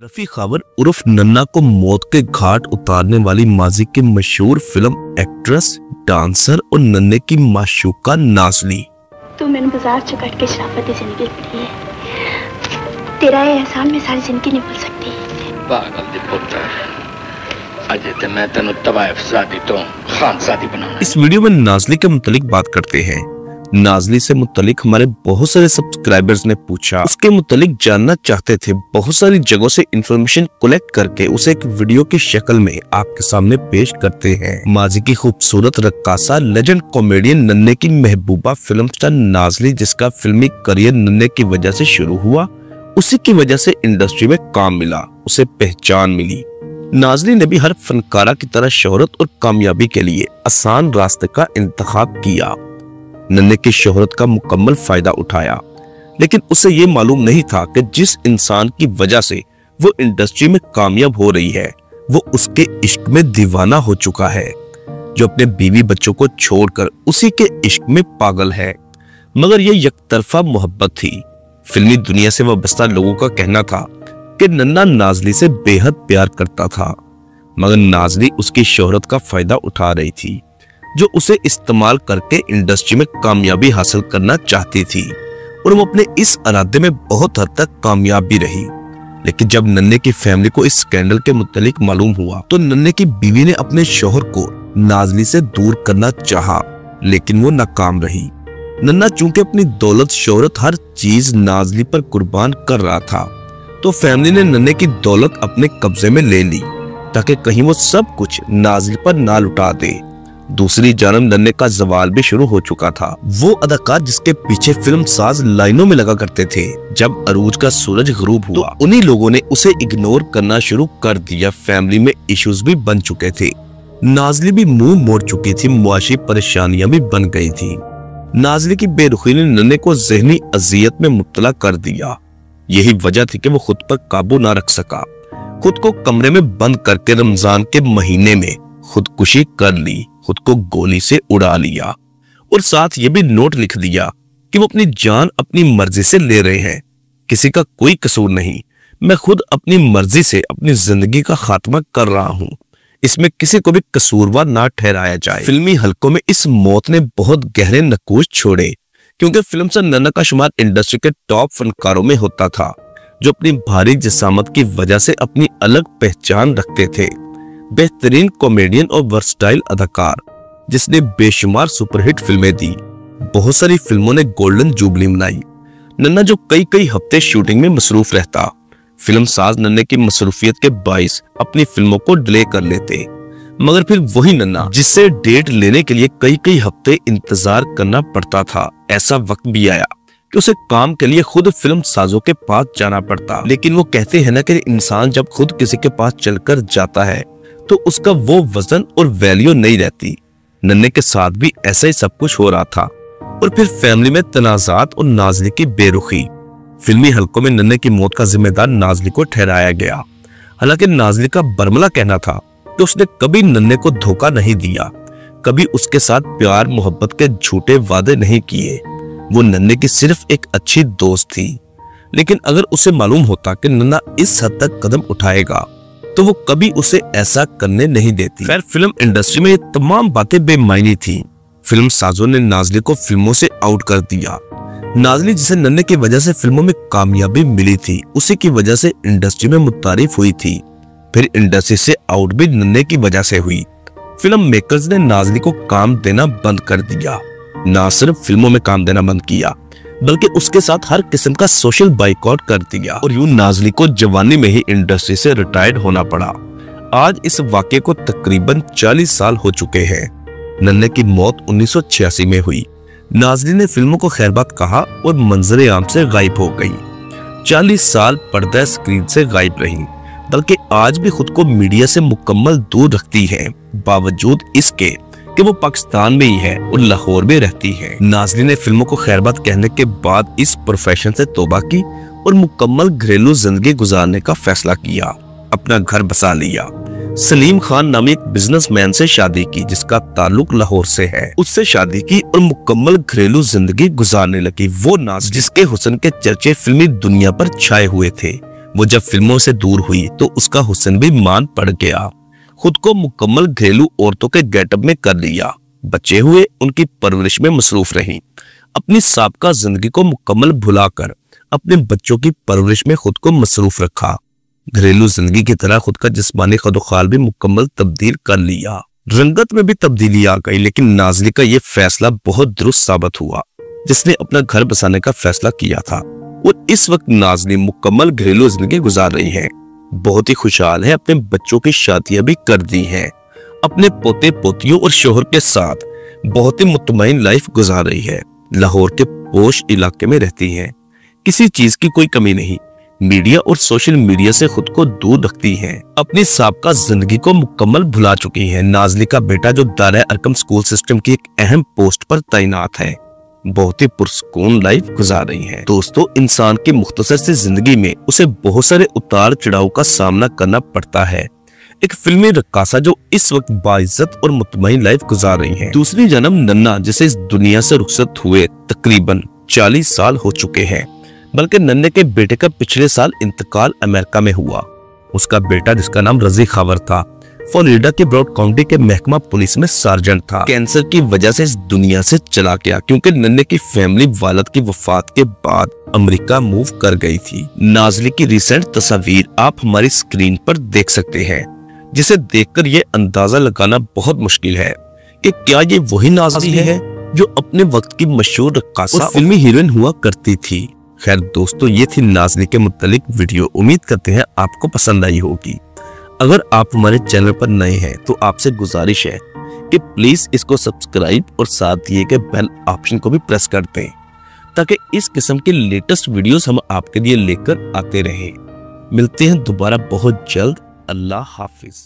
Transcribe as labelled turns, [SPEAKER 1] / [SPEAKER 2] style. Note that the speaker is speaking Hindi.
[SPEAKER 1] रफी खावर उर्फ नन्ना को मौत के घाट उतारने वाली माजी की मशहूर फिल्म एक्ट्रेस, डांसर और नन्हे की माशूका नाज़ली।
[SPEAKER 2] तू मैंने बाजार च कट के शराफती जिंदगी दी है। तेरा ये एहसान मैं सारी जिंदगी नहीं भूल सकती।
[SPEAKER 3] पागल दी पुत्र, अजय ते मैं तेनु तवाइफजादी तो खानजादी बनाना।
[SPEAKER 1] इस वीडियो में नाज़ली के मुतालिक बात करते हैं। नाज़ली से मुतालिक हमारे बहुत सारे सब्सक्राइबर्स ने पूछा, उसके मुतालिक जानना चाहते थे। बहुत सारी जगहों से इंफॉर्मेशन कलेक्ट करके उसे एक वीडियो की शक्ल में आपके सामने पेश करते हैं। माजी की खूबसूरत रक्कासा, लेजेंड कॉमेडियन नन्हे की महबूबा फिल्म स्टार नाज़ली, जिसका फिल्मी करियर नन्हे की वजह से शुरू हुआ, उसी की वजह से इंडस्ट्री में काम मिला, उसे पहचान मिली। नाज़ली ने भी हर फनकारा की तरह शोहरत और कामयाबी के लिए आसान रास्ते का इंतखाब किया। नन्हे की शोहरत का मुकम्मल फायदा उठाया, लेकिन उसे ये मालूम नहीं था कि जिस इंसान की वजह से वो इंडस्ट्री में कामयाब हो रही है, वो उसके इश्क में दीवाना हो चुका है, जो अपने बीवी बच्चों को छोड़कर उसी के इश्क में पागल है। मगर ये यकतरफा मोहब्बत थी। फिल्मी दुनिया से वाबस्ता लोगों का कहना था कि नन्ना नाज़ली से बेहद प्यार करता था, मगर नाज़ली उसकी शोहरत का फायदा उठा रही थी, जो उसे इस्तेमाल करके इंडस्ट्री में कामयाबी हासिल करना चाहती थी, और वो अपने इस इरादे में बहुत हद तक कामयाब भी रही। लेकिन जब नन्हे की फैमिली को इस स्कैंडल के मुतालिक मालूम हुआ, तो नन्हे की बीवी ने अपने शौहर को नाज़ली से दूर करना चाहा, लेकिन वो नाकाम रही। नन्हा चूंकि अपनी दौलत, शोहरत, हर चीज नाज़ली पर कुर्बान कर रहा था, तो फैमिली ने नन्हे की दौलत अपने कब्जे में ले ली, ताकि कहीं वो सब कुछ नाज़ली पर ना लुटा दे। दूसरी जानब नन्हे का जवाल भी शुरू हो चुका था। वो अदाकार जिसके पीछे फिल्म साज लाइनों में लगा करते थे, जब अरूज का सूरज गुरूब हुआ, तो उन्हीं लोगों ने उसे इग्नोर करना शुरू कर दिया। फैमिली में इश्यूज भी बन चुके थे, नाज़ली भी मुंह मोड़ चुकी थी, मुआशी परेशानियां भी बन गई थी। नाज़ली की बेरुखी ने नन्हे को ज़हनी अजियत में मुब्तला कर दिया। यही वजह थी कि वो खुद पर काबू ना रख सका, खुद को कमरे में बंद करके रमजान के महीने में खुदकुशी कर ली, खुद को गोली से उड़ा लिया, और साथ ये भी नोट लिख दिया कि वो अपनी जान अपनी मर्जी से ले रहे हैं, किसी का कोई कसूर नहीं, मैं खुद अपनी मर्जी से अपनी जिंदगी का खात्मा कर रहा हूँ, इसमें किसी को भी कसूरवार ना ठहराया जाए। फिल्मी हलकों में इस मौत ने बहुत गहरे नकूश छोड़े, क्योंकि फिल्म से नन्हा का शुमार इंडस्ट्री के टॉप फनकारों में होता था, जो अपनी भारी जिसामत की वजह से अपनी अलग पहचान रखते थे। बेहतरीन कॉमेडियन और वर्सटाइल अदाकार, जिसने बेशुमार सुपरहिट फिल्में दी, बहुत सारी फिल्मों ने गोल्डन जुबली मनाई। नन्हा जो कई कई हफ्ते शूटिंग में मसरूफ रहता, फिल्म साज नन्हे की मसरूफियत के बाइस अपनी फिल्मों को डिले कर लेते, मगर फिर वही नन्हा जिससे डेट लेने के लिए कई कई हफ्ते इंतजार करना पड़ता था, ऐसा वक्त भी आया कि उसे काम के लिए खुद फिल्म साजों के पास जाना पड़ता। लेकिन वो कहते हैं ना कि इंसान जब खुद किसी के पास चलकर जाता है, तो उसका वो वजन और वैल्यू नहीं रहती। नन्हे के साथ भी ऐसा ही सब कुछ हो रहा था, और फिर फैमिली में तनाजात और नाज़ली की बेरुखी। फिल्मी हलकों में नन्हे की मौत का जिम्मेदार नाज़ली को ठहराया गया। हालांकि नाज़ली का बरमला कहना था कि उसने कभी नन्हे को धोखा नहीं दिया, कभी उसके साथ प्यार मोहब्बत के झूठे वादे नहीं किए। वो नन्हे की सिर्फ एक अच्छी दोस्त थी। लेकिन अगर उसे मालूम होता कि नन्हा इस हद तक कदम उठाएगा, तो वो कभी उसे ऐसा करने नहीं देती। खैर, फिल्म इंडस्ट्री में ये तमाम बातें बेमायनी थी। फिल्म साजों ने नाज़ली को फिल्मों से आउट कर दिया। नाज़ली जिसे नन्हे की वजह से फिल्मों में कामयाबी मिली थी, उसी की वजह से इंडस्ट्री में मुतारिफ हुई थी। फिर इंडस्ट्री से आउट भी नन्हे की वजह से हुई। फिल्म मेकर्स ने नाज़ली को काम देना बंद कर दिया। ना सिर्फ फिल्मों में काम देना बंद किया, बल्कि उसके साथ हर किस्म का सोशल बाइकआउट कर दिया, और यूं नाज़ली को जवानी में ही इंडस्ट्री से रिटायर्ड होना पड़ा। आज इस वाक़े को तकरीबन 40 साल हो चुके हैं। नन्हे की मौत 1986 में हुई। नाज़ली ने फिल्मों को खैरबाद कहा और मंजरे आम से गायब हो गई। 40 साल पर्दा स्क्रीन से गायब रही, बल्कि आज भी खुद को मीडिया से मुकम्मल दूर रखती है, बावजूद इसके कि वो पाकिस्तान में ही है और लाहौर में रहती है। नाज़ली ने फिल्मों को खैरबाद कहने के बाद इस प्रोफेशन से तौबा की और मुकम्मल घरेलू जिंदगी गुजारने का फैसला किया। अपना घर बसा लिया। सलीम खान नामी एक बिजनेसमैन से शादी की, जिसका ताल्लुक लाहौर से है। उससे शादी की और मुकम्मल घरेलू जिंदगी गुजारने लगी। वो नाज़ली जिसके हुस्न के चर्चे फिल्मी दुनिया पर छाए हुए थे, वो जब फिल्मों से दूर हुई तो उसका हुस्न भी मान पड़ गया। खुद को मुकम्मल घरेलू औरतों के गेटअप में कर लिया। बच्चे हुए, उनकी परवरिश में मसरूफ रहीं। अपनी साबका जिंदगी को मुकम्मल भुलाकर अपने बच्चों की परवरिश में खुद को मसरूफ रखा। घरेलू जिंदगी की तरह खुद का जिस्मानी खदोखाल भी मुकम्मल तब्दील कर लिया। रंगत में भी तब्दीली आ गई, लेकिन नाज़ली का यह फैसला बहुत दुरुस्त साबित हुआ। जिसने अपना घर बसाने का फैसला किया था और इस वक्त नाज़ली मुकम्मल घरेलू जिंदगी गुजार रही है। बहुत ही खुशहाल है, अपने बच्चों की शादियां भी कर दी हैं। अपने पोते पोतियों और शोहर के साथ बहुत ही मुतमईन लाइफ गुजार रही है। लाहौर के पोश इलाके में रहती हैं। किसी चीज की कोई कमी नहीं। मीडिया और सोशल मीडिया से खुद को दूर रखती हैं। अपनी साबका जिंदगी को मुकम्मल भुला चुकी हैं। नाज़ली का बेटा जो दारा अरकम स्कूल सिस्टम की एक अहम पोस्ट पर तैनात है, बहुत ही पुरसकून लाइफ गुजार रही है। दोस्तों, इंसान की मुख्तसर सी जिंदगी में उसे बहुत सारे उतार चढ़ाव का सामना करना पड़ता है। एक फिल्मी रक्कासा जो इस वक्त बाइज्जत और मुतमईन लाइफ गुजार रही है। दूसरी जन्म नन्ना, जिसे इस दुनिया से रुखसत हुए तकरीबन 40 साल हो चुके हैं, बल्कि नन्ने के बेटे का पिछले साल इंतकाल अमेरिका में हुआ। उसका बेटा, जिसका नाम रजी खावर था, फ्लोरिडा के ब्रॉड काउंटी के महकमा पुलिस में सार्जेंट था। कैंसर की वजह से इस दुनिया से चला गया, क्योंकि नन्ने की फैमिली वालिद की वफात के बाद अमेरिका मूव कर गई थी। नाज़ली की रिसेंट तस्वीर आप हमारी स्क्रीन पर देख सकते हैं, जिसे देखकर ये अंदाजा लगाना बहुत मुश्किल है कि क्या ये वही नाज़ली है जो अपने वक्त की मशहूर रक्कासा और फिल्मी हीरोइन हुआ करती थी। खैर दोस्तों, ये थी नाज़ली के मुतालिक वीडियो। उम्मीद करते हैं आपको पसंद आई होगी। अगर आप हमारे चैनल पर नए हैं तो आपसे गुजारिश है कि प्लीज इसको सब्सक्राइब और साथ दिए गए बेल ऑप्शन को भी प्रेस कर दें, ताकि इस किस्म के लेटेस्ट वीडियोस हम आपके लिए लेकर आते रहें। मिलते हैं दोबारा बहुत जल्द। अल्लाह हाफिज।